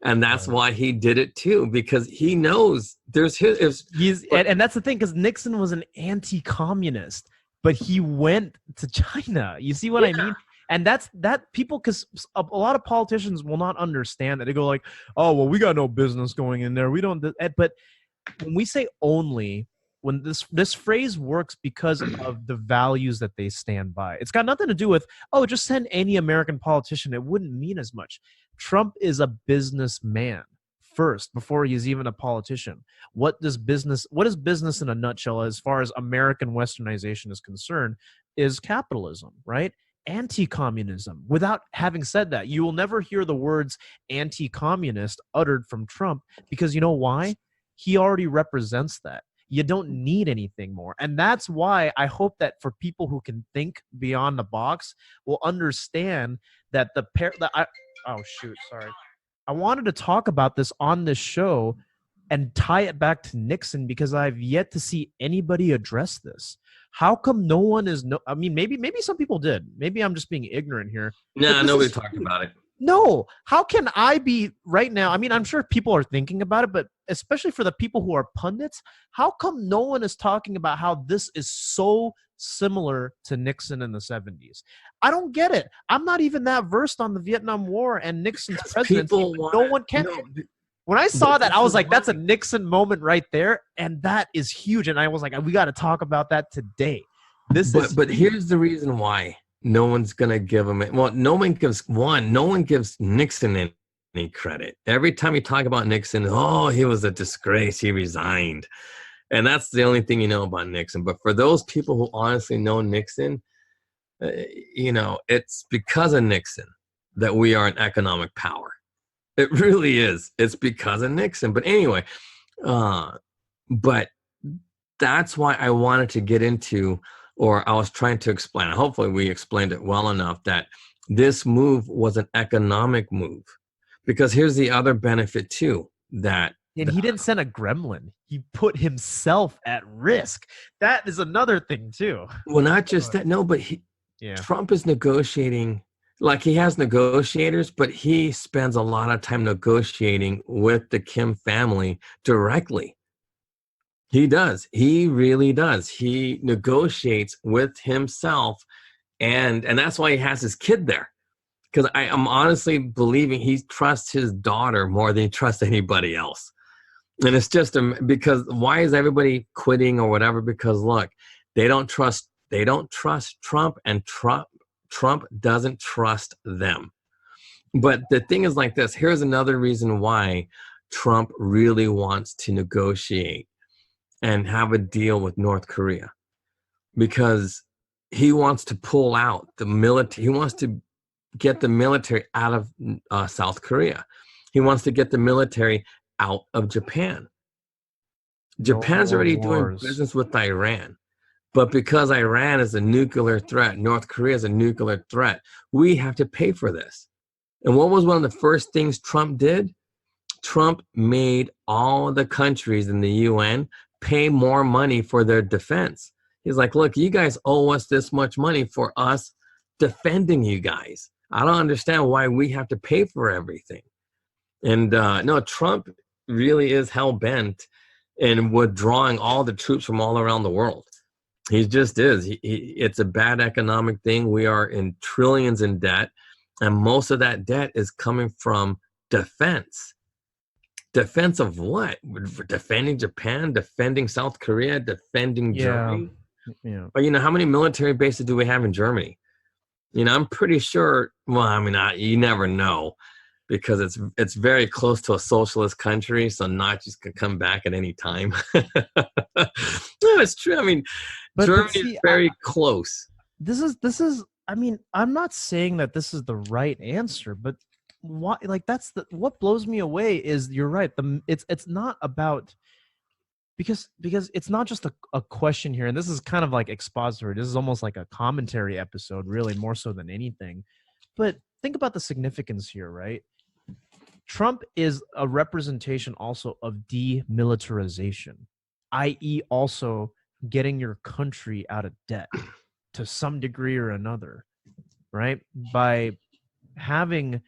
and that's why he did it too, because he knows and that's the thing, because Nixon was an anti-communist, but he went to China. You see what I mean? And that's people, because a lot of politicians will not understand that. They go like, oh well, we got no business going in there, we don't. But when we say only, when this phrase works because of the values that they stand by. It's got nothing to do with, oh, just send any American politician. It wouldn't mean as much. Trump is a businessman first, before he's even a politician. What is business in a nutshell, as far as American westernization is concerned, is capitalism, right? Anti-communism. Without having said that, you will never hear the words anti-communist uttered from Trump, because you know why? He already represents that. You don't need anything more. And that's why I hope that for people who can think beyond the box will understand that I wanted to talk about this on this show and tie it back to Nixon, because I've yet to see anybody address this. How come no one is I mean, maybe some people did. Maybe I'm just being ignorant here. No, nobody talked about it. No, how can I be right now? I mean, I'm sure people are thinking about it, but especially for the people who are pundits, how come no one is talking about how this is so similar to Nixon in the 70s? I don't get it. I'm not even that versed on the Vietnam War and Nixon's presidency. No one can. When I saw that, I was like, that's a Nixon moment right there, and that is huge. And I was like, we got to talk about that today. But here's the reason why. No one's gonna give him. Well, no one gives Nixon any credit. Every time you talk about Nixon, oh, he was a disgrace, he resigned, and that's the only thing you know about Nixon. But for those people who honestly know Nixon, it's because of Nixon that we are an economic power. It really is. It's because of Nixon. But anyway, but that's why I wanted to get into. Or I was trying to explain, hopefully we explained it well enough, that this move was an economic move. Because here's the other benefit too, and he didn't send a gremlin. He put himself at risk. That is another thing too. Well, not just that, no, but Trump is negotiating, like he has negotiators, but he spends a lot of time negotiating with the Kim family directly. He does. He really does. He negotiates with himself, and that's why he has his kid there. Because I'm honestly believing he trusts his daughter more than he trusts anybody else. And it's just because why is everybody quitting or whatever? Because look, they don't trust Trump, and Trump doesn't trust them. But the thing is like this. Here's another reason why Trump really wants to negotiate and have a deal with North Korea, because he wants to pull out the military. He wants to get the military out of South Korea. He wants to get the military out of Japan. Japan's already doing business with Iran, but because Iran is a nuclear threat, North Korea is a nuclear threat, we have to pay for this. And what was one of the first things Trump did? Trump made all the countries in the UN pay more money for their defense. He's like, look, you guys owe us this much money for us defending you guys. I don't understand why we have to pay for everything. And no, Trump really is hell-bent in withdrawing all the troops from all around the world. He just is. It's a bad economic thing. We are in trillions in debt, and most of that debt is coming from defense. Defense of what? Defending Japan, defending South Korea, defending Germany. Yeah. But how many military bases do we have in Germany? I'm pretty sure. Well, I mean, you never know, because it's very close to a socialist country, so Nazis can come back at any time. No, it's true. I mean, Germany is very close. This is. I mean, I'm not saying that this is the right answer, but why? Like, what blows me away is you're right. It's not about. Because it's not just a question here, and this is kind of like expository. This is almost like a commentary episode, really, more so than anything. But think about the significance here, right? Trump is a representation also of demilitarization, i.e. also getting your country out of debt to some degree or another, right? By having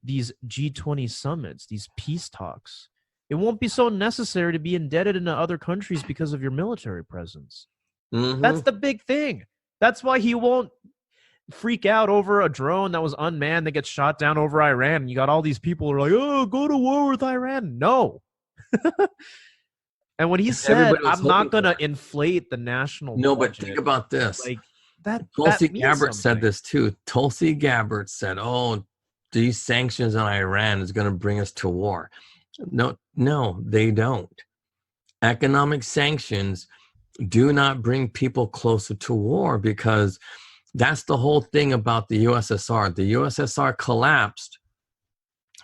these G20 summits, these peace talks, it won't be so necessary to be indebted into other countries because of your military presence. Mm-hmm. That's the big thing. That's why he won't freak out over a drone that was unmanned that gets shot down over Iran. And you got all these people who are like, oh, go to war with Iran. No. And when he said, I'm not going to inflate the national budget. But think about this. Like that. Tulsi Gabbard said this too. Tulsi Gabbard said, oh, these sanctions on Iran is going to bring us to war. No, they don't. Economic sanctions do not bring people closer to war, because that's the whole thing about the USSR. The USSR collapsed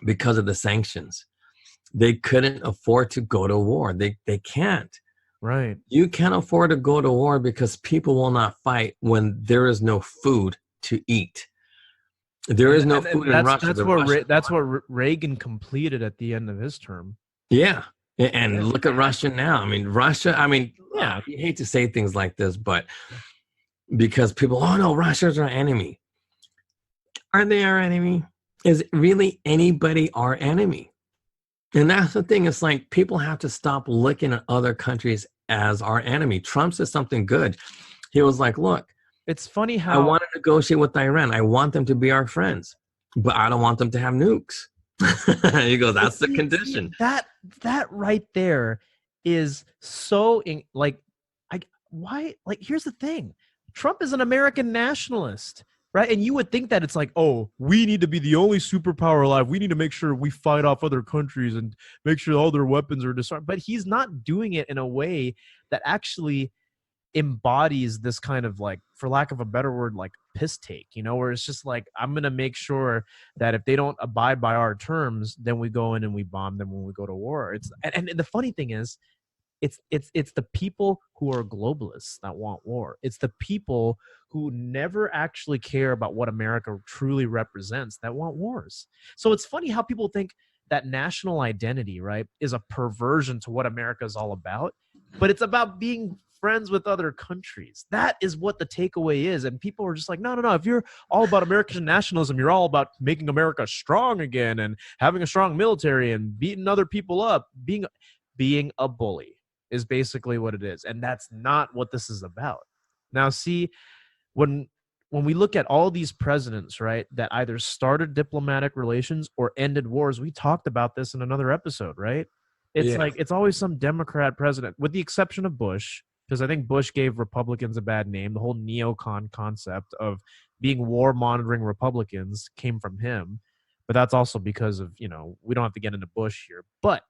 because of the sanctions. They couldn't afford to go to war. They can't. Right. You can't afford to go to war because people will not fight when there is no food to eat. There is no food in Russia. That's what Reagan completed at the end of his term. Yeah. And look at Russia now. I mean, you hate to say things like this, but because people, oh no, Russia's our enemy. Are they our enemy? Is really anybody our enemy? And that's the thing. It's like people have to stop looking at other countries as our enemy. Trump said something good. He was like, look, it's funny how I want to negotiate with Iran. I want them to be our friends, but I don't want them to have nukes. He goes, that's the condition. That right there is so here's the thing. Trump is an American nationalist, right? And you would think that it's like, oh, we need to be the only superpower alive. We need to make sure we fight off other countries and make sure all their weapons are disarmed. But he's not doing it in a way that actually embodies this kind of, like, for lack of a better word, like piss take, where it's just like, I'm going to make sure that if they don't abide by our terms, then we go in and we bomb them when we go to war. And the funny thing is, it's the people who are globalists that want war. It's the people who never actually care about what America truly represents that want wars. So it's funny how people think that national identity, right, is a perversion to what America is all about, but it's about being friends with other countries. That is what the takeaway is. And people are just like, no. If you're all about American nationalism, you're all about making America strong again and having a strong military and beating other people up. Being a bully is basically what it is. And that's not what this is about. Now, see, when we look at all these presidents, right, that either started diplomatic relations or ended wars, we talked about this in another episode, right? It's like, it's always some Democrat president, with the exception of Bush, because I think Bush gave Republicans a bad name. The whole neocon concept of being war monitoring Republicans came from him. But that's also because of, we don't have to get into Bush here. But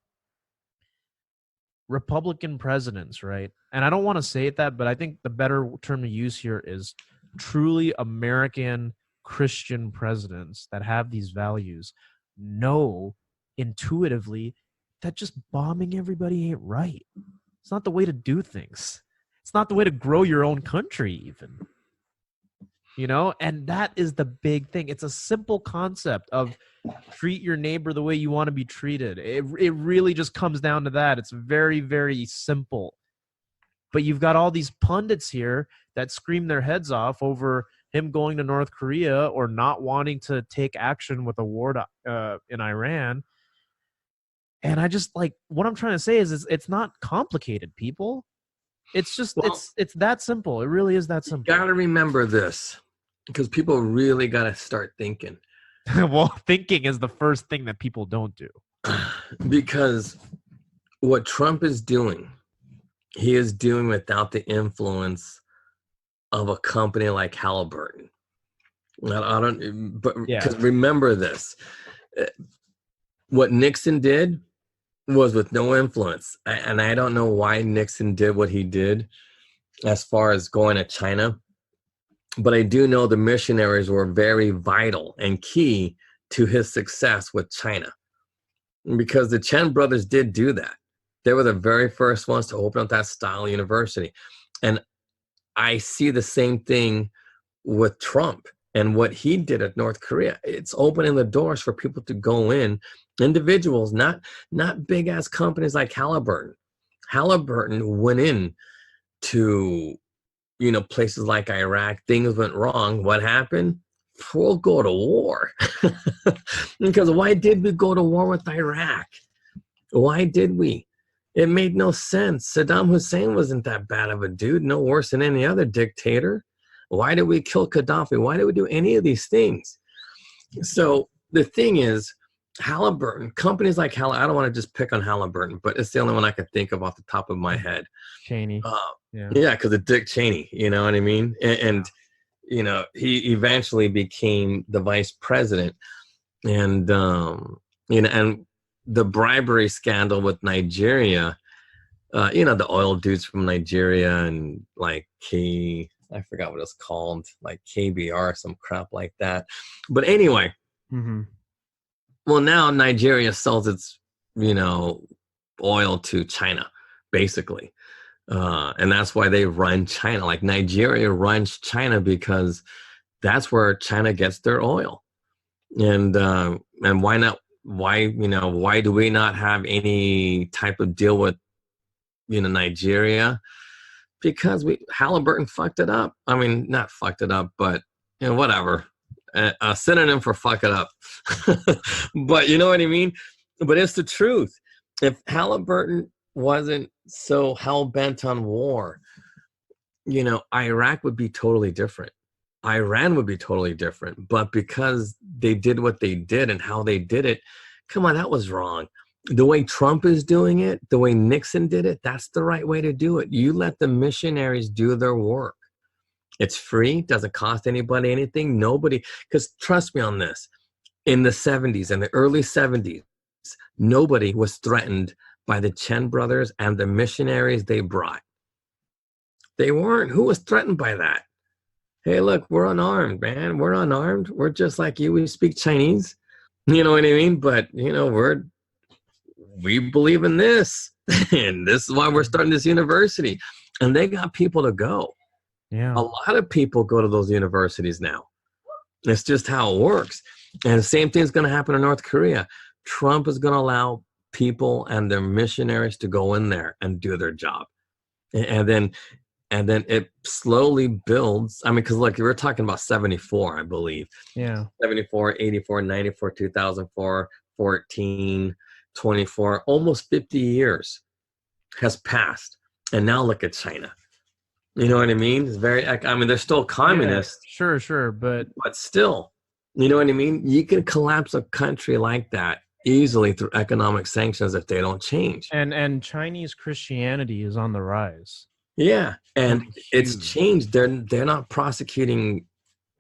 Republican presidents, right? And I don't want to say it that, but I think the better term to use here is truly American Christian presidents that have these values know intuitively that just bombing everybody ain't right. It's not the way to do things. It's not the way to grow your own country even. And that is the big thing. It's a simple concept of treat your neighbor the way you want to be treated. It really just comes down to that. It's very, very simple. But you've got all these pundits here that scream their heads off over him going to North Korea or not wanting to take action with a war in Iran. And I just like, what I'm trying to say is it's not complicated, people. It's just, it's that simple. It really is that simple. You got to remember this, because people really got to start thinking. Well, thinking is the first thing that people don't do. Because what Trump is doing, he is doing without the influence of a company like Halliburton. Because remember this, what Nixon did was with no influence. And I don't know why Nixon did what he did as far as going to China. But I do know the missionaries were very vital and key to his success with China. Because the Chen brothers did do that. They were the very first ones to open up that style university. And I see the same thing with Trump and what he did at North Korea. It's opening the doors for people to go in, individuals, not big ass companies like Halliburton. Halliburton went in to, places like Iraq. Things went wrong. What happened? We'll go to war. Because why did we go to war with Iraq? Why did we? It made no sense. Saddam Hussein wasn't that bad of a dude, no worse than any other dictator. Why did we kill Gaddafi? Why did we do any of these things? So the thing is, Halliburton, companies like Halliburton, I don't want to just pick on Halliburton, but it's the only one I can think of off the top of my head. Cheney. Yeah, because of Dick Cheney, you know what I mean? And he eventually became the vice president. And, and the bribery scandal with Nigeria, the oil dudes from Nigeria and like I forgot what it's called, like KBR, some crap like that. But anyway, well, now Nigeria sells its, oil to China, basically. And that's why they run China. Like Nigeria runs China because that's where China gets their oil. And why not? Why do we not have any type of deal with, Nigeria? Because Halliburton fucked it up. I mean, not fucked it up, but whatever. A synonym for fuck it up. But you know what I mean? But it's the truth. If Halliburton wasn't so hell-bent on war, Iraq would be totally different. Iran would be totally different. But because they did what they did and how they did it, come on, that was wrong. The way Trump is doing it, the way Nixon did it, that's the right way to do it. You let the missionaries do their work. It's free, doesn't cost anybody anything, nobody. Because trust me on this, in the 70s, in the early 70s, nobody was threatened by the Chen brothers and the missionaries they brought. They weren't. Who was threatened by that? Hey, look, we're unarmed, man. We're unarmed. We're just like you. We speak Chinese. You know what I mean? But, we believe in this. And this is why we're starting this university. And they got people to go. Yeah. A lot of people go to those universities now. It's just how it works. And the same thing is going to happen in North Korea. Trump is going to allow people and their missionaries to go in there and do their job. And then it slowly builds. I mean, because look, we're talking about 74, I believe. Yeah. 74, 84, 94, 2004, 14, 24, almost 50 years has passed. And now look at China. You know what I mean? It's they're still communist. Yeah, sure. But still, you know what I mean? You can collapse a country like that easily through economic sanctions if they don't change. And Chinese Christianity is on the rise. Yeah, and it's changed. They're not prosecuting,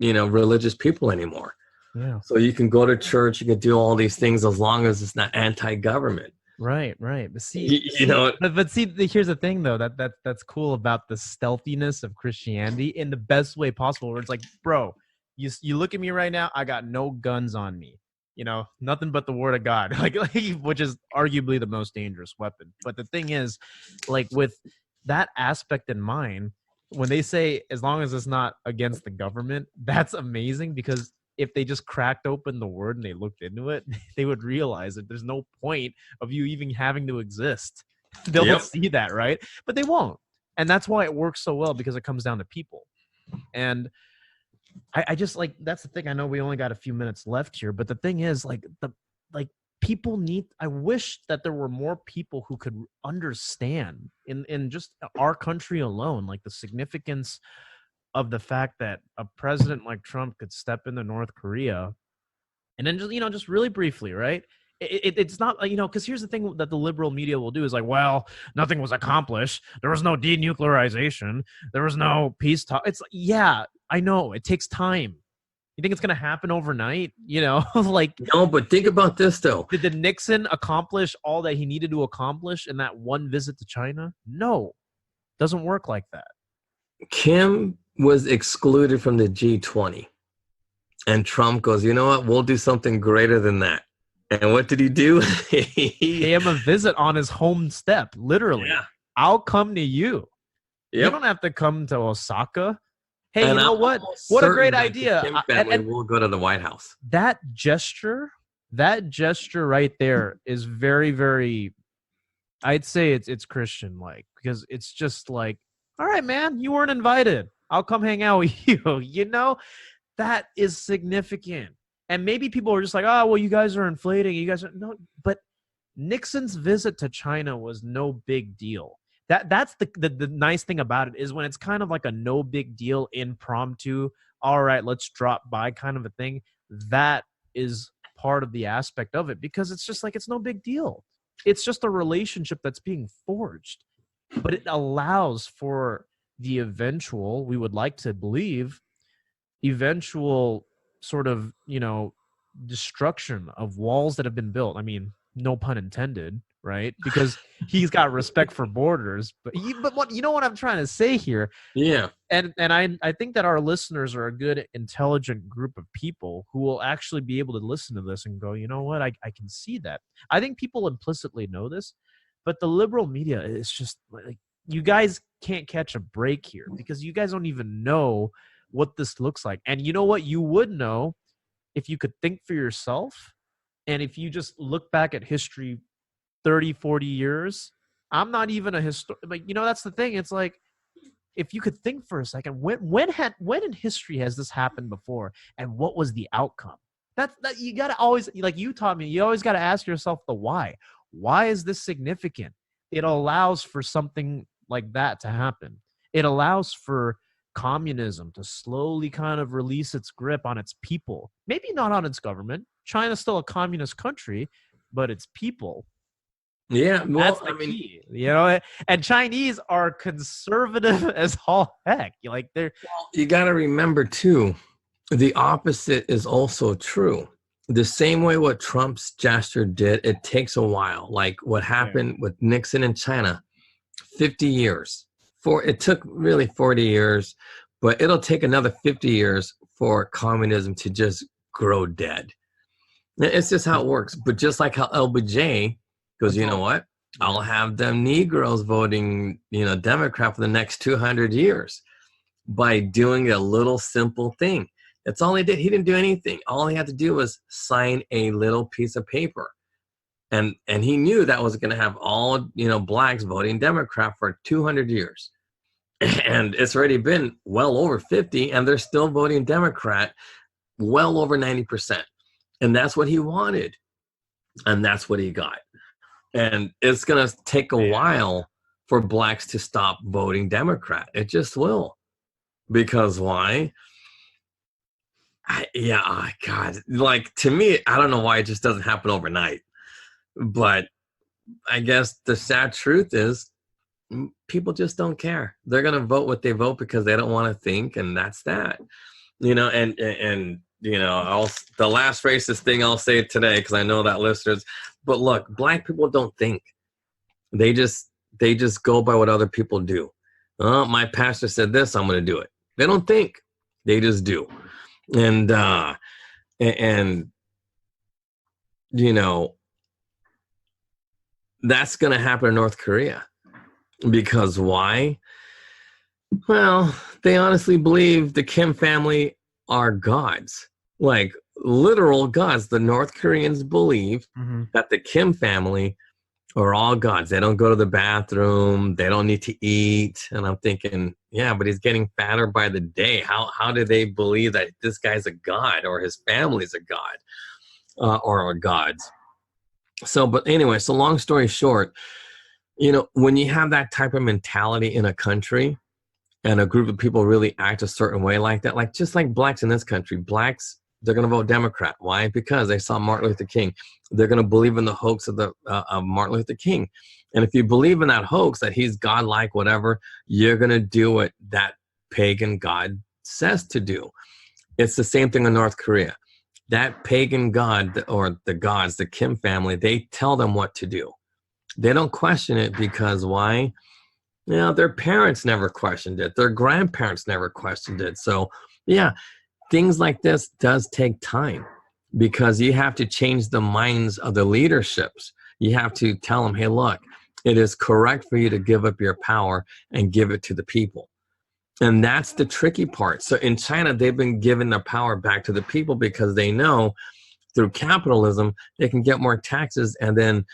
religious people anymore. Yeah. So you can go to church, you can do all these things as long as it's not anti-government. Right. But here's the thing, though, that's cool about the stealthiness of Christianity in the best way possible. Where it's like, bro, you look at me right now, I got no guns on me. Nothing but the word of God, like which is arguably the most dangerous weapon. But the thing is, like with that aspect in mind, when they say as long as it's not against the government, that's amazing, because if they just cracked open the word and they looked into it, they would realize that there's no point of you even having to exist. They'll see that, right? But they won't. And that's why it works so well, because it comes down to people. And I just like, that's the thing. I know we only got a few minutes left here, but the thing is like people need, I wish that there were more people who could understand in just our country alone, like the significance of the fact that a president like Trump could step into North Korea and then just, just really briefly, right? It's not, because here's the thing that the liberal media will do is like, well, nothing was accomplished. There was no denuclearization. There was no peace talk. It's like, yeah, I know. It takes time. You think it's going to happen overnight? Like. No, but think about this, though. Did Nixon accomplish all that he needed to accomplish in that one visit to China? No. Doesn't work like that. Kim was excluded from the G20. And Trump goes, you know what? We'll do something greater than that. And what did he do? He gave him a visit on his home step, literally. Yeah. I'll come to you. Yep. You don't have to come to Osaka. Hey, and you know what? What a great idea. Kim family will go to the White House. That gesture right there is very, very, I'd say it's Christian-like, because it's just like, all right, man, you weren't invited. I'll come hang out with you. That is significant. And maybe people are just like, oh, well, you guys are inflating. You guys are no, but Nixon's visit to China was no big deal. That's the nice thing about it, is when it's kind of like a no big deal, impromptu, all right, let's drop by kind of a thing. That is part of the aspect of it, because it's just like, it's no big deal. It's just a relationship that's being forged, but it allows for the eventual, we would like to believe, eventual sort of, destruction of walls that have been built. I mean, no pun intended, right? Because he's got respect for borders, but what, what I'm trying to say here? Yeah. And I think that our listeners are a good, intelligent group of people who will actually be able to listen to this and go, you know what? I can see that. I think people implicitly know this, but the liberal media is just like, you guys can't catch a break here, because you guys don't even know what this looks like. And you know what? You would know if you could think for yourself, and if you just look back at history 30, 40 years. I'm not even a historian, but that's the thing. It's like, if you could think for a second, when in history has this happened before, and what was the outcome? That you got to always, like you taught me, you always got to ask yourself the why. Why is this significant? It allows for something like that to happen. It allows for communism to slowly kind of release its grip on its people. Maybe not on its government. China's still a communist country, but its people. Yeah, well, that's the key. And Chinese are conservative as all heck. Like they're. Well, you got to remember too, the opposite is also true. The same way what Trump's gesture did, it takes a while. Like what happened with Nixon in China, 50 years. It took really 40 years, but it'll take another 50 years for communism to just grow dead. It's just how it works. But just like how LBJ goes, you know what? I'll have them Negroes voting, Democrat for the next 200 years by doing a little simple thing. That's all he did. He didn't do anything. All he had to do was sign a little piece of paper. And he knew that was going to have all, blacks voting Democrat for 200 years. And it's already been well over 50, and they're still voting Democrat well over 90%. And that's what he wanted. And that's what he got. And it's going to take a while for blacks to stop voting Democrat. It just will. Because why? God. Like, to me, I don't know why it just doesn't happen overnight. But I guess the sad truth is people just don't care. They're going to vote what they vote because they don't want to think, and that's that. The last racist thing I'll say today, because I know that listeners, but look, black people don't think. They just go by what other people do. My pastor said this, I'm going to do it. They don't think. They just do. And that's going to happen in North Korea. Because why? Well, they honestly believe the Kim family are gods. Like literal gods. The North Koreans believe that the Kim family are all gods. They don't go to the bathroom. They don't need to eat. And I'm thinking, yeah, but he's getting fatter by the day. How do they believe that this guy's a god or his family's a god or are gods? So, but anyway, so long story short, when you have that type of mentality in a country and a group of people really act a certain way like that, like just like blacks in this country, blacks, they're going to vote Democrat. Why? Because they saw Martin Luther King. They're going to believe in the hoax of Martin Luther King. And if you believe in that hoax, that he's godlike, whatever, you're going to do what that pagan god says to do. It's the same thing in North Korea. That pagan god, or the gods, the Kim family, they tell them what to do. They don't question it because why? Their parents never questioned it. Their grandparents never questioned it. So, yeah, things like this does take time because you have to change the minds of the leaderships. You have to tell them, hey, look, it is correct for you to give up your power and give it to the people. And that's the tricky part. So in China, they've been giving their power back to the people because they know through capitalism, they can get more taxes and then,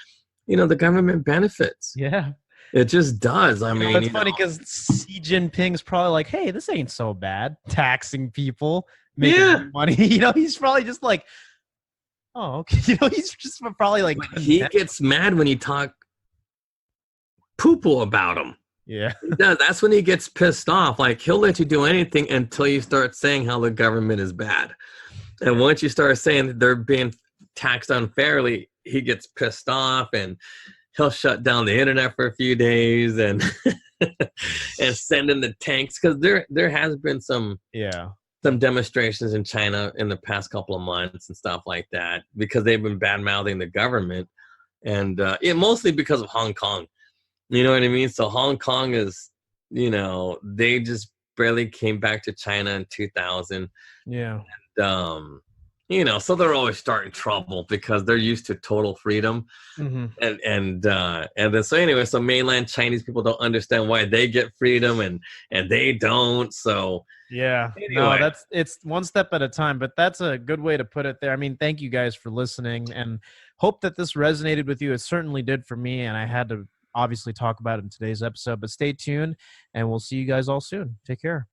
the government benefits. Yeah. It just does. I mean, it's funny because Xi Jinping's probably like, hey, this ain't so bad. Taxing people, making money. He's probably just like, oh, okay. He's just probably like. He gets mad when you talk poo-poo about him. Yeah. He does. That's when he gets pissed off. Like, he'll let you do anything until you start saying how the government is bad. And once you start saying that they're being taxed unfairly, he gets pissed off and he'll shut down the internet for a few days and and send in the tanks. Because there has been some demonstrations in China in the past couple of months and stuff like that because they've been bad-mouthing the government. And mostly because of Hong Kong. You know what I mean? So Hong Kong is, they just barely came back to China in 2000. Yeah. And, so they're always starting trouble because they're used to total freedom. Mm-hmm. And then, so anyway, so mainland Chinese people don't understand why they get freedom and they don't. So yeah, anyway. No, it's one step at a time, but that's a good way to put it there. I mean, thank you guys for listening and hope that this resonated with you. It certainly did for me. And I had to obviously talk about it in today's episode, but stay tuned and we'll see you guys all soon. Take care.